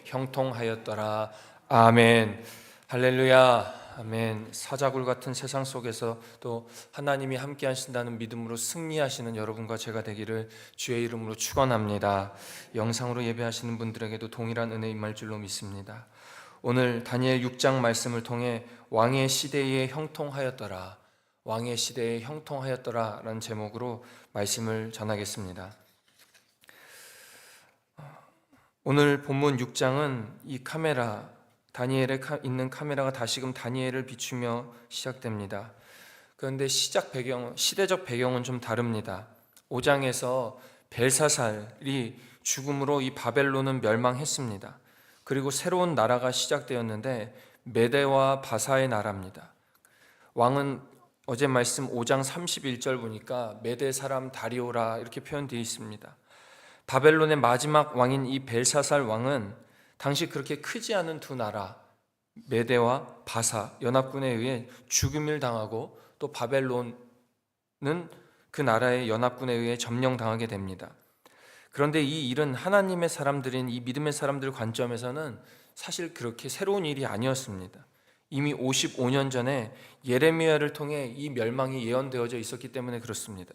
형통하였더라. 아멘. 할렐루야. 아멘. 사자굴 같은 세상 속에서 또 하나님이 함께 하신다는 믿음으로 승리하시는 여러분과 제가 되기를 주의 이름으로 축원합니다. 영상으로 예배하시는 분들에게도 동일한 은혜 임할 줄로 믿습니다. 오늘 다니엘 6장 말씀을 통해 왕의 시대에 형통하였더라, 왕의 시대에 형통하였더라 라는 제목으로 말씀을 전하겠습니다. 오늘 본문 6장은 이 카메라, 다니엘에 있는 카메라가 다시금 다니엘을 비추며 시작됩니다. 그런데 시대적 배경은 좀 다릅니다. 5장에서 벨사살이 죽음으로 이 바벨론은 멸망했습니다. 그리고 새로운 나라가 시작되었는데 메대와 바사의 나라입니다. 왕은 어제 말씀 5장 31절 보니까 메대 사람 다리오라 이렇게 표현되어 있습니다. 바벨론의 마지막 왕인 이 벨사살 왕은 당시 그렇게 크지 않은 두 나라 메대와 바사 연합군에 의해 죽임을 당하고 또 바벨론은 그 나라의 연합군에 의해 점령당하게 됩니다. 그런데 이 일은 하나님의 사람들인 이 믿음의 사람들 관점에서는 사실 그렇게 새로운 일이 아니었습니다. 이미 55년 전에 예레미야를 통해 이 멸망이 예언되어져 있었기 때문에 그렇습니다.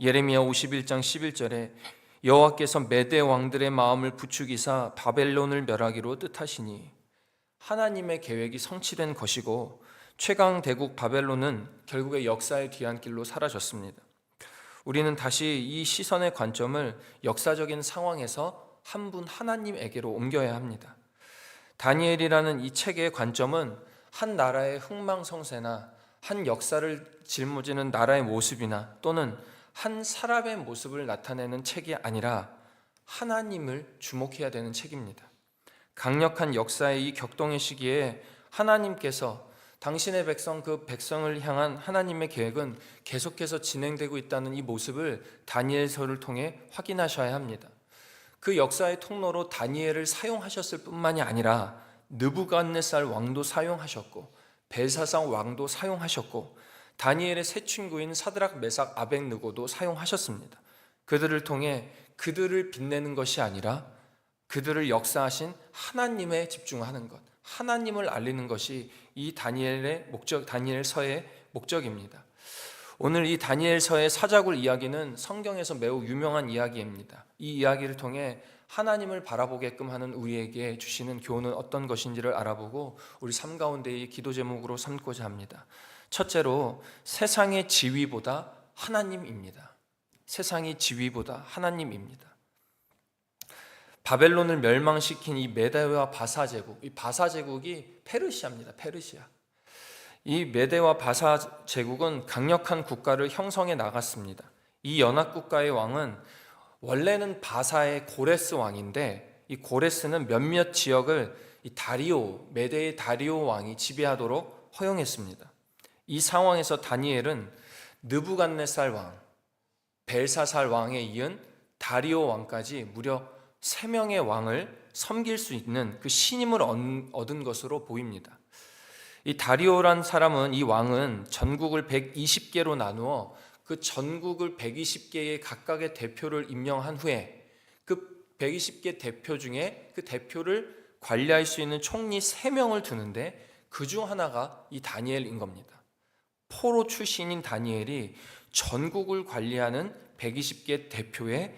예레미야 51장 11절에 여호와께서 메대 왕들의 마음을 부추기사 바벨론을 멸하기로 뜻하시니, 하나님의 계획이 성취된 것이고 최강 대국 바벨론은 결국에 역사의 뒤안길로 사라졌습니다. 우리는 다시 이 시선의 관점을 역사적인 상황에서 한 분 하나님에게로 옮겨야 합니다. 다니엘이라는 이 책의 관점은 한 나라의 흥망성쇠나 한 역사를 짊어지는 나라의 모습이나 또는 한 사람의 모습을 나타내는 책이 아니라 하나님을 주목해야 되는 책입니다. 강력한 역사의 이 격동의 시기에 하나님께서 당신의 백성, 그 백성을 향한 하나님의 계획은 계속해서 진행되고 있다는 이 모습을 다니엘서를 통해 확인하셔야 합니다. 그 역사의 통로로 다니엘을 사용하셨을 뿐만이 아니라 느부갓네살 왕도 사용하셨고 벨사살 왕도 사용하셨고 다니엘의 세 친구인 사드락, 메삭, 아벳느고도 사용하셨습니다. 그들을 통해 그들을 빛내는 것이 아니라 그들을 역사하신 하나님에 집중하는 것, 하나님을 알리는 것이 이 다니엘서의 목적입니다. 오늘 이 다니엘서의 사자굴 이야기는 성경에서 매우 유명한 이야기입니다. 이 이야기를 통해 하나님을 바라보게끔 하는 우리에게 주시는 교훈은 어떤 것인지를 알아보고 우리 삶 가운데의 기도 제목으로 삼고자 합니다. 첫째로 세상의 지위보다 하나님입니다. 세상의 지위보다 하나님입니다. 바벨론을 멸망시킨 이 메대와 바사 제국, 이 바사 제국이 페르시아입니다. 페르시아. 이 메대와 바사 제국은 강력한 국가를 형성해 나갔습니다. 이 연합국가의 왕은 원래는 바사의 고레스 왕인데 이 고레스는 몇몇 지역을 이 메대의 다리오 왕이 지배하도록 허용했습니다. 이 상황에서 다니엘은 느부갓네살 왕, 벨사살 왕에 이은 다리오 왕까지 무려 3명의 왕을 섬길 수 있는 그 신임을 얻은 것으로 보입니다. 이 다리오란 사람은, 이 왕은 전국을 120개로 나누어 그 전국을 120개의 각각의 대표를 임명한 후에 그 120개 대표 중에 그 대표를 관리할 수 있는 총리 3명을 두는데 그 중 하나가 이 다니엘인 겁니다. 포로 출신인 다니엘이 전국을 관리하는 120개 대표의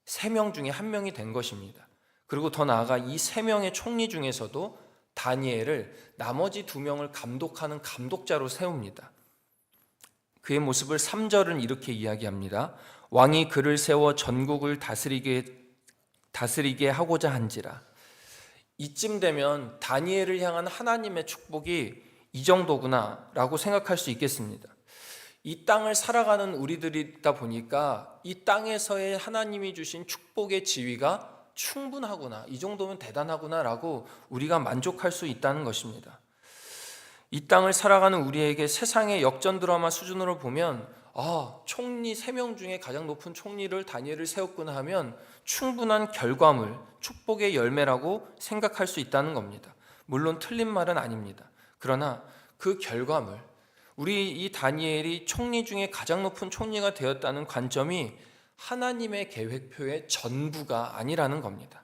3명 중에 1명이 된 것입니다. 그리고 더 나아가 이 3명의 총리 중에서도 다니엘을 나머지 2명을 감독하는 감독자로 세웁니다. 그의 모습을 3절은 이렇게 이야기합니다. 왕이 그를 세워 전국을 다스리게 하고자 한지라. 이쯤 되면 다니엘을 향한 하나님의 축복이 이 정도구나 라고 생각할 수 있겠습니다. 이 땅을 살아가는 우리들이다 보니까 이 땅에서의 하나님이 주신 축복의 지위가 충분하구나, 이 정도면 대단하구나 라고 우리가 만족할 수 있다는 것입니다. 이 땅을 살아가는 우리에게 세상의 역전 드라마 수준으로 보면 총리 3명 중에 가장 높은 총리를 다니엘을 세웠구나 하면 충분한 결과물, 축복의 열매라고 생각할 수 있다는 겁니다. 물론 틀린 말은 아닙니다. 그러나 그 결과물, 우리 이 다니엘이 총리 중에 가장 높은 총리가 되었다는 관점이 하나님의 계획표의 전부가 아니라는 겁니다.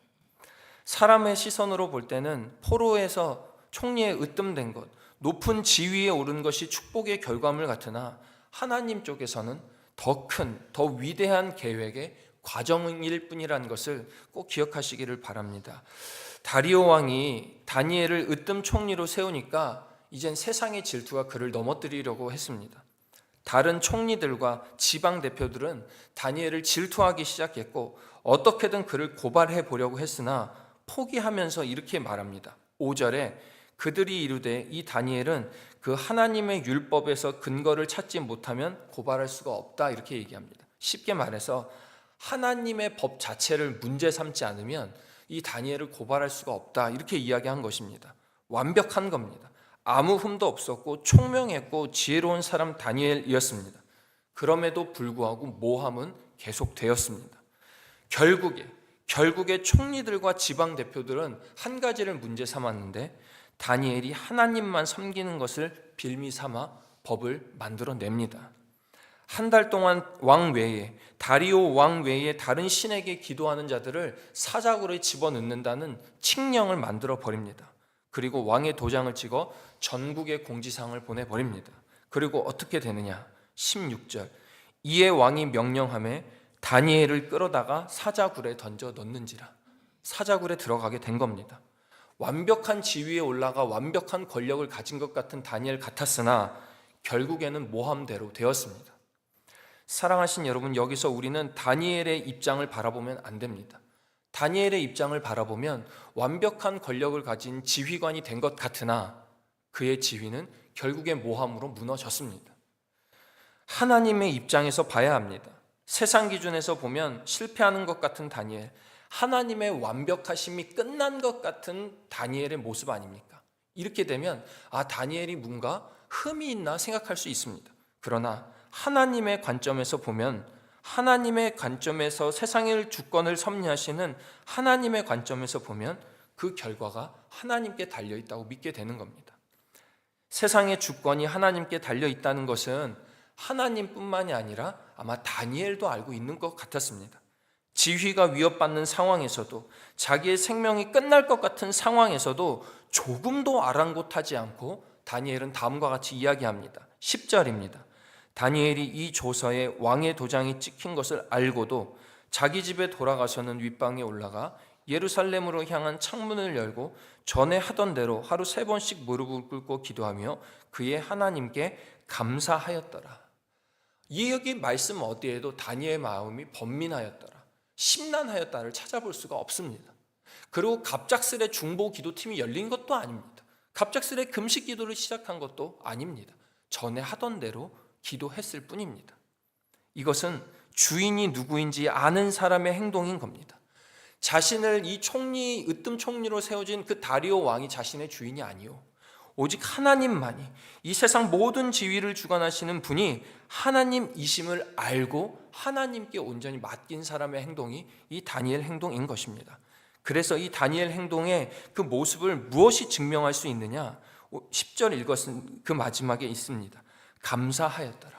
사람의 시선으로 볼 때는 포로에서 총리에 으뜸된 것, 높은 지위에 오른 것이 축복의 결과물 같으나 하나님 쪽에서는 더 큰, 더 위대한 계획의 과정일 뿐이라는 것을 꼭 기억하시기를 바랍니다. 다리오 왕이 다니엘을 으뜸 총리로 세우니까 이젠 세상의 질투가 그를 넘어뜨리려고 했습니다. 다른 총리들과 지방 대표들은 다니엘을 질투하기 시작했고 어떻게든 그를 고발해 보려고 했으나 포기하면서 이렇게 말합니다. 5절에 그들이 이르되 이 다니엘은 그 하나님의 율법에서 근거를 찾지 못하면 고발할 수가 없다, 이렇게 얘기합니다. 쉽게 말해서 하나님의 법 자체를 문제 삼지 않으면 이 다니엘을 고발할 수가 없다, 이렇게 이야기한 것입니다. 완벽한 겁니다. 아무 흠도 없었고 총명했고 지혜로운 사람 다니엘이었습니다. 그럼에도 불구하고 모함은 계속되었습니다. 결국에 총리들과 지방 대표들은 한 가지를 문제 삼았는데 다니엘이 하나님만 섬기는 것을 빌미 삼아 법을 만들어냅니다. 한 달 동안 왕 외에, 다리오 왕 외에 다른 신에게 기도하는 자들을 사자굴에 집어넣는다는 칙령을 만들어 버립니다. 그리고 왕의 도장을 찍어 전국에 공지사항을 보내버립니다. 그리고 어떻게 되느냐? 16절, 이에 왕이 명령하매 다니엘을 끌어다가 사자굴에 던져 넣는지라. 사자굴에 들어가게 된 겁니다. 완벽한 지위에 올라가 완벽한 권력을 가진 것 같은 다니엘 같았으나 결국에는 모함대로 되었습니다. 사랑하신 여러분, 여기서 우리는 다니엘의 입장을 바라보면 안 됩니다. 다니엘의 입장을 바라보면 완벽한 권력을 가진 지휘관이 된 것 같으나 그의 지위는 결국에 모함으로 무너졌습니다. 하나님의 입장에서 봐야 합니다. 세상 기준에서 보면 실패하는 것 같은 다니엘, 하나님의 완벽하심이 끝난 것 같은 다니엘의 모습 아닙니까? 이렇게 되면 다니엘이 뭔가 흠이 있나 생각할 수 있습니다. 그러나 하나님의 관점에서 보면, 하나님의 관점에서 세상의 주권을 섭리하시는 하나님의 관점에서 보면 그 결과가 하나님께 달려있다고 믿게 되는 겁니다. 세상의 주권이 하나님께 달려있다는 것은 하나님뿐만이 아니라 아마 다니엘도 알고 있는 것 같았습니다. 지휘가 위협받는 상황에서도, 자기의 생명이 끝날 것 같은 상황에서도 조금도 아랑곳하지 않고 다니엘은 다음과 같이 이야기합니다. 10절입니다. 다니엘이 이 조서에 왕의 도장이 찍힌 것을 알고도 자기 집에 돌아가서는 윗방에 올라가 예루살렘으로 향한 창문을 열고 전에 하던 대로 하루 3번씩 무릎을 꿇고 기도하며 그의 하나님께 감사하였더라. 이 여기 말씀 어디에도 다니엘의 마음이 번민하였더라, 심란하였다를 찾아볼 수가 없습니다. 그리고 갑작스레 중보 기도팀이 열린 것도 아닙니다. 갑작스레 금식 기도를 시작한 것도 아닙니다. 전에 하던 대로 기도했을 뿐입니다. 이것은 주인이 누구인지 아는 사람의 행동인 겁니다. 자신을 이 총리, 으뜸 총리로 세워진 그 다리오 왕이 자신의 주인이 아니요, 오직 하나님만이, 이 세상 모든 지위를 주관하시는 분이 하나님이심을 알고 하나님께 온전히 맡긴 사람의 행동이 이 다니엘 행동인 것입니다. 그래서 이 다니엘 행동의 그 모습을 무엇이 증명할 수 있느냐? 10절 읽었은 그 마지막에 있습니다. 감사하였더라.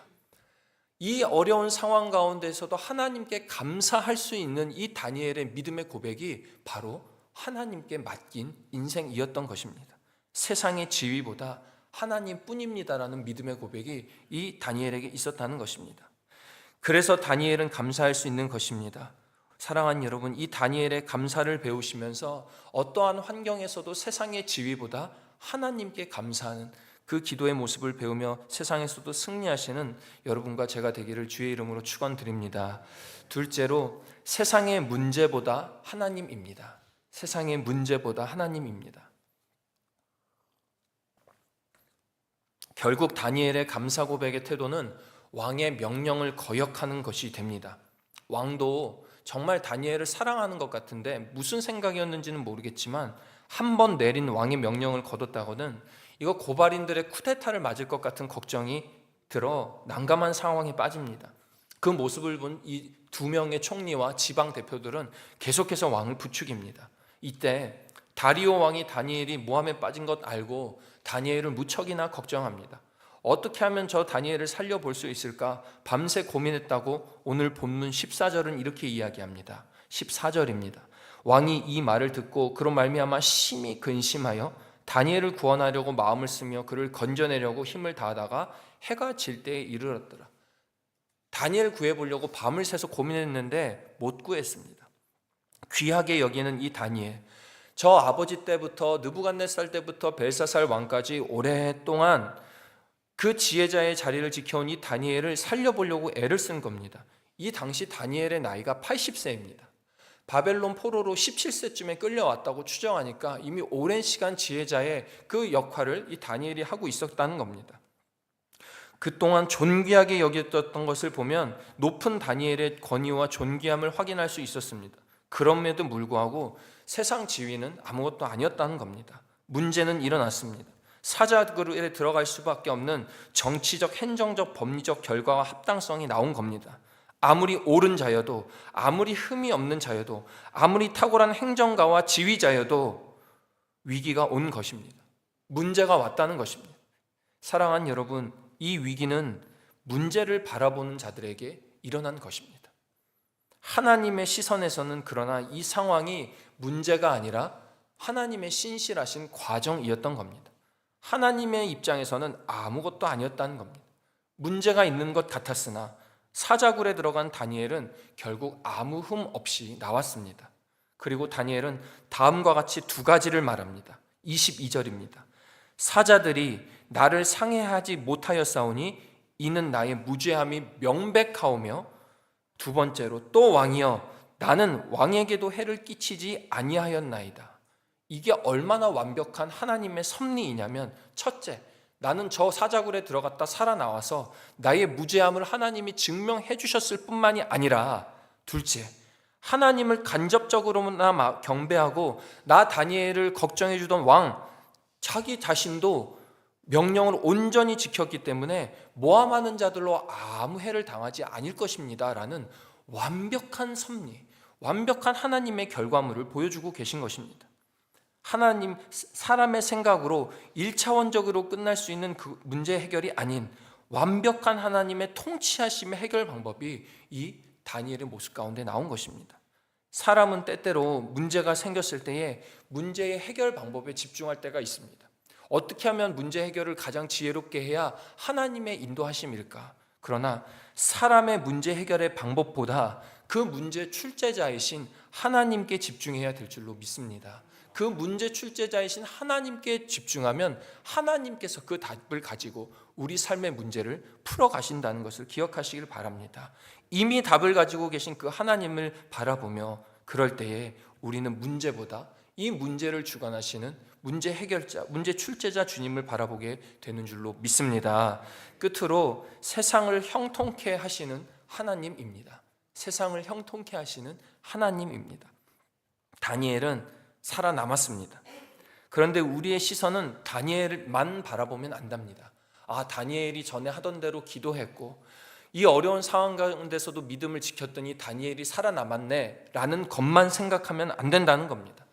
이 어려운 상황 가운데서도 하나님께 감사할 수 있는 이 다니엘의 믿음의 고백이 바로 하나님께 맡긴 인생이었던 것입니다. 세상의 지위보다 하나님뿐입니다라는 믿음의 고백이 이 다니엘에게 있었다는 것입니다. 그래서 다니엘은 감사할 수 있는 것입니다. 사랑하는 여러분, 이 다니엘의 감사를 배우시면서 어떠한 환경에서도 세상의 지위보다 하나님께 감사하는 그 기도의 모습을 배우며 세상에서도 승리하시는 여러분과 제가 되기를 주의 이름으로 축원드립니다. 둘째로, 세상의 문제보다 하나님입니다. 세상의 문제보다 하나님입니다. 결국 다니엘의 감사 고백의 태도는 왕의 명령을 거역하는 것이 됩니다. 왕도 정말 다니엘을 사랑하는 것 같은데 무슨 생각이었는지는 모르겠지만 한 번 내린 왕의 명령을 거뒀다고는 이거 고발인들의 쿠데타를 맞을 것 같은 걱정이 들어 난감한 상황에 빠집니다. 그 모습을 본 이 2명의 총리와 지방 대표들은 계속해서 왕을 부추깁니다. 이때 다리오 왕이 다니엘이 모함에 빠진 것 알고 다니엘을 무척이나 걱정합니다. 어떻게 하면 저 다니엘을 살려볼 수 있을까 밤새 고민했다고 오늘 본문 14절은 이렇게 이야기합니다. 14절입니다. 왕이 이 말을 듣고 그로 말미암아 심히 근심하여 다니엘을 구원하려고 마음을 쓰며 그를 건져내려고 힘을 다하다가 해가 질 때에 이르렀더라. 다니엘 구해보려고 밤을 새서 고민했는데 못 구했습니다. 귀하게 여기는 이 다니엘, 저 아버지 때부터 느부갓네살 때부터 벨사살 왕까지 오랫동안 그 지혜자의 자리를 지켜온 이 다니엘을 살려보려고 애를 쓴 겁니다. 이 당시 다니엘의 나이가 80세입니다. 바벨론 포로로 17세쯤에 끌려왔다고 추정하니까 이미 오랜 시간 지혜자의 그 역할을 이 다니엘이 하고 있었다는 겁니다. 그동안 존귀하게 여겼던 것을 보면 높은 다니엘의 권위와 존귀함을 확인할 수 있었습니다. 그럼에도 불구하고 세상 지위는 아무것도 아니었다는 겁니다. 문제는 일어났습니다. 사자굴에 들어갈 수밖에 없는 정치적, 행정적, 법리적 결과와 합당성이 나온 겁니다. 아무리 옳은 자여도, 아무리 흠이 없는 자여도, 아무리 탁월한 행정가와 지휘자여도 위기가 온 것입니다. 문제가 왔다는 것입니다. 사랑하는 여러분, 이 위기는 문제를 바라보는 자들에게 일어난 것입니다. 하나님의 시선에서는 그러나 이 상황이 문제가 아니라 하나님의 신실하신 과정이었던 겁니다. 하나님의 입장에서는 아무것도 아니었다는 겁니다. 문제가 있는 것 같았으나 사자굴에 들어간 다니엘은 결국 아무 흠 없이 나왔습니다. 그리고 다니엘은 다음과 같이 두 가지를 말합니다. 22절입니다. 사자들이 나를 상해하지 못하였사오니 이는 나의 무죄함이 명백하오며, 두 번째로 또 왕이여 나는 왕에게도 해를 끼치지 아니하였나이다. 이게 얼마나 완벽한 하나님의 섭리이냐면, 첫째, 나는 저 사자굴에 들어갔다 살아나와서 나의 무죄함을 하나님이 증명해 주셨을 뿐만이 아니라, 둘째, 하나님을 간접적으로나마 경배하고 나 다니엘을 걱정해 주던 왕 자기 자신도 명령을 온전히 지켰기 때문에 모함하는 자들로 아무 해를 당하지 않을 것입니다 라는 완벽한 섭리, 완벽한 하나님의 결과물을 보여주고 계신 것입니다. 하나님, 사람의 생각으로 1차원적으로 끝날 수 있는 그 문제 해결이 아닌 완벽한 하나님의 통치하심의 해결 방법이 이 다니엘의 모습 가운데 나온 것입니다. 사람은 때때로 문제가 생겼을 때에 문제의 해결 방법에 집중할 때가 있습니다. 어떻게 하면 문제 해결을 가장 지혜롭게 해야 하나님의 인도하심일까? 그러나 사람의 문제 해결의 방법보다 그 문제 출제자이신 하나님께 집중해야 될 줄로 믿습니다. 그 문제 출제자이신 하나님께 집중하면 하나님께서 그 답을 가지고 우리 삶의 문제를 풀어가신다는 것을 기억하시길 바랍니다. 이미 답을 가지고 계신 그 하나님을 바라보며 그럴 때에 우리는 문제보다 이 문제를 주관하시는 문제 해결자, 문제 출제자 주님을 바라보게 되는 줄로 믿습니다. 끝으로 세상을 형통케 하시는 하나님입니다. 세상을 형통케 하시는 하나님입니다. 다니엘은 살아남았습니다. 그런데 우리의 시선은 다니엘만 바라보면 안 됩니다. 다니엘이 전에 하던 대로 기도했고 이 어려운 상황 가운데서도 믿음을 지켰더니 다니엘이 살아남았네 라는 것만 생각하면 안 된다는 겁니다.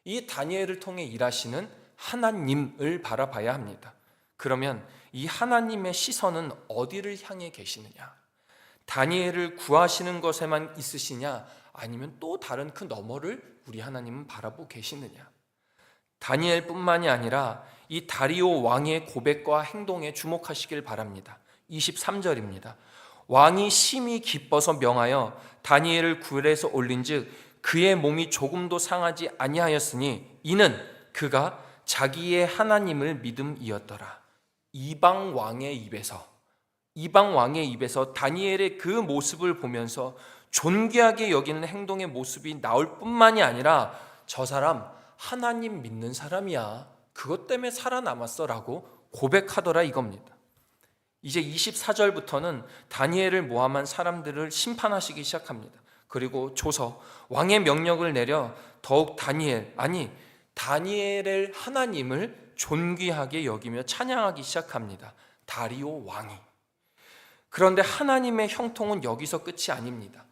이 다니엘을 통해 일하시는 하나님을 바라봐야 합니다. 그러면 이 하나님의 시선은 어디를 향해 계시느냐? 다니엘을 구하시는 것에만 있으시냐? 아니면 또 다른 그 너머를 우리 하나님은 바라보고 계시느냐? 다니엘뿐만이 아니라 이 다리오 왕의 고백과 행동에 주목하시길 바랍니다. 23절입니다. 왕이 심히 기뻐서 명하여 다니엘을 굴에서 올린즉 그의 몸이 조금도 상하지 아니하였으니 이는 그가 자기의 하나님을 믿음이었더라. 이방 왕의 입에서 다니엘의 그 모습을 보면서 존귀하게 여기는 행동의 모습이 나올 뿐만이 아니라 저 사람 하나님 믿는 사람이야, 그것 때문에 살아남았어 라고 고백하더라 이겁니다. 이제 24절부터는 다니엘을 모함한 사람들을 심판하시기 시작합니다. 그리고 조서 왕의 명령을 내려 더욱 다니엘의 하나님을 존귀하게 여기며 찬양하기 시작합니다. 다리오 왕이. 그런데 하나님의 형통은 여기서 끝이 아닙니다.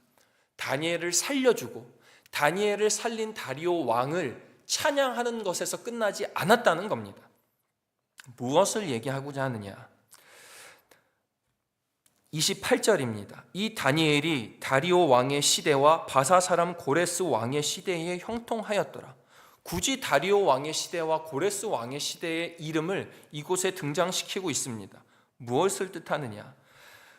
다니엘을 살려주고 다니엘을 살린 다리오 왕을 찬양하는 것에서 끝나지 않았다는 겁니다. 무엇을 얘기하고자 하느냐? 28절입니다. 이 다니엘이 다리오 왕의 시대와 바사 사람 고레스 왕의 시대에 형통하였더라. 굳이 다리오 왕의 시대와 고레스 왕의 시대의 이름을 이곳에 등장시키고 있습니다. 무엇을 뜻하느냐?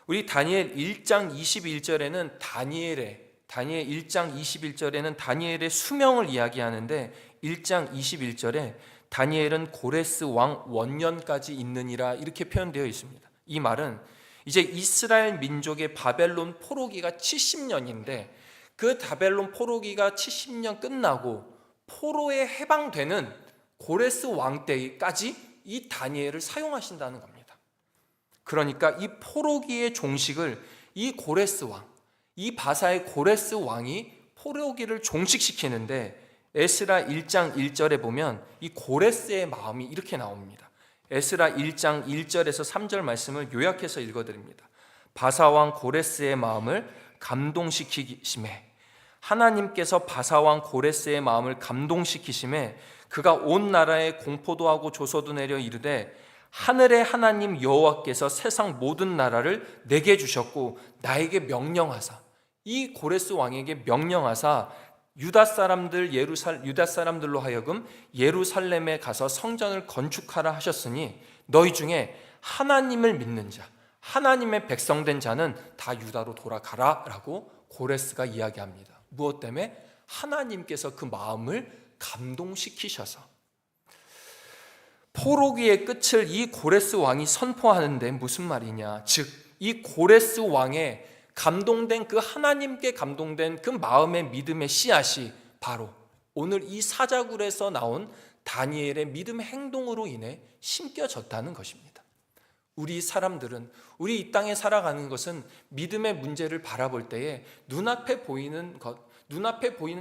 우리 다니엘 1장 21절에는 다니엘 1장 21절에는 다니엘의 수명을 이야기하는데 1장 21절에 다니엘은 고레스 왕 원년까지 있느니라 이렇게 표현되어 있습니다. 이 말은 이제 이스라엘 민족의 바벨론 포로기가 70년인데 그 바벨론 포로기가 70년 끝나고 포로에 해방되는 고레스 왕 때까지 이 다니엘을 사용하신다는 겁니다. 그러니까 이 포로기의 종식을 이 고레스 왕, 이 바사의 고레스 왕이 포로기를 종식시키는데 에스라 1장 1절에 보면 이 고레스의 마음이 이렇게 나옵니다. 에스라 1장 1절에서 3절 말씀을 요약해서 읽어드립니다. 바사왕 고레스의 마음을 감동시키심에, 하나님께서 바사왕 고레스의 마음을 감동시키심에 그가 온 나라에 공포도 하고 조서도 내려 이르되 하늘의 하나님 여호와께서 세상 모든 나라를 내게 주셨고 나에게 명령하사, 이 고레스 왕에게 명령하사 유다 사람들로 하여금 예루살렘에 가서 성전을 건축하라 하셨으니 너희 중에 하나님을 믿는 자, 하나님의 백성된 자는 다 유다로 돌아가라 라고 고레스가 이야기합니다. 무엇 때문에? 하나님께서 그 마음을 감동시키셔서. 포로기의 끝을 이 고레스 왕이 선포하는데 무슨 말이냐? 즉, 이 고레스 왕의 감동된 그 하나님께 감동된 그 마음의 믿음의 씨앗이 바로 오늘 이 사자굴에서 나온 다니엘의 믿음의 행동으로 인해 심겨졌다는 것입니다. 우리 사람들은, 우리 이 땅에 살아가는 것은 믿음의 문제를 바라볼 때에 눈앞에 보이는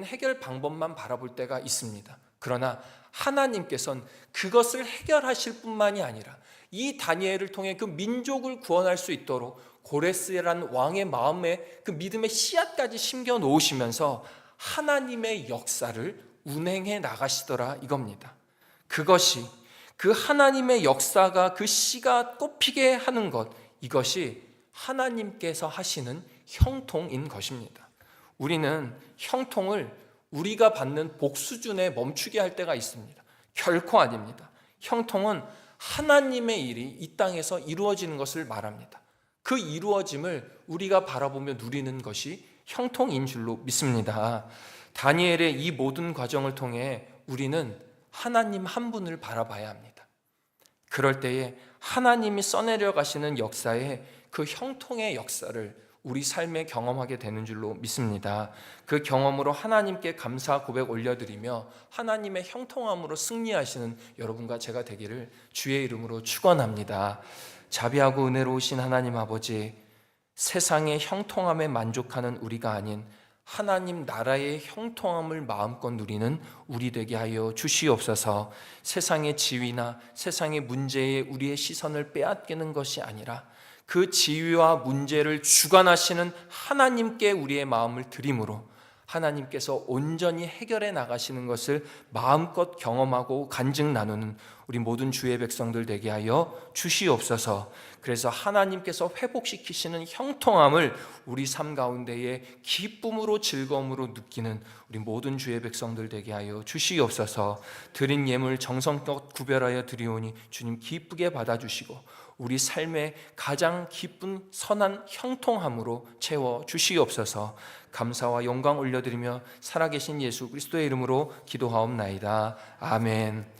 해결 방법만 바라볼 때가 있습니다. 그러나 하나님께서는 그것을 해결하실 뿐만이 아니라 이 다니엘을 통해 그 민족을 구원할 수 있도록 고레스라는 왕의 마음에 그 믿음의 씨앗까지 심겨 놓으시면서 하나님의 역사를 운행해 나가시더라 이겁니다. 그것이, 그 하나님의 역사가 그 씨가 꽃피게 하는 것, 이것이 하나님께서 하시는 형통인 것입니다. 우리는 형통을 우리가 받는 복 수준에 멈추게 할 때가 있습니다. 결코 아닙니다. 형통은 하나님의 일이 이 땅에서 이루어지는 것을 말합니다. 그 이루어짐을 우리가 바라보며 누리는 것이 형통인 줄로 믿습니다. 다니엘의 이 모든 과정을 통해 우리는 하나님 한 분을 바라봐야 합니다. 그럴 때에 하나님이 써내려 가시는 역사에 그 형통의 역사를 우리 삶에 경험하게 되는 줄로 믿습니다. 그 경험으로 하나님께 감사 고백 올려드리며 하나님의 형통함으로 승리하시는 여러분과 제가 되기를 주의 이름으로 축원합니다. 자비하고 은혜로우신 하나님 아버지, 세상의 형통함에 만족하는 우리가 아닌 하나님 나라의 형통함을 마음껏 누리는 우리 되게 하여 주시옵소서. 세상의 지위나 세상의 문제에 우리의 시선을 빼앗기는 것이 아니라 그 지위와 문제를 주관하시는 하나님께 우리의 마음을 드림으로 하나님께서 온전히 해결해 나가시는 것을 마음껏 경험하고 간증 나누는 우리 모든 주의 백성들 되게 하여 주시옵소서. 그래서 하나님께서 회복시키시는 형통함을 우리 삶 가운데에 기쁨으로 즐거움으로 느끼는 우리 모든 주의 백성들 되게 하여 주시옵소서. 드린 예물 정성껏 구별하여 드리오니 주님 기쁘게 받아주시고 우리 삶의 가장 기쁜 선한 형통함으로 채워 주시옵소서. 감사와 영광 올려드리며 살아계신 예수 그리스도의 이름으로 기도하옵나이다. 아멘.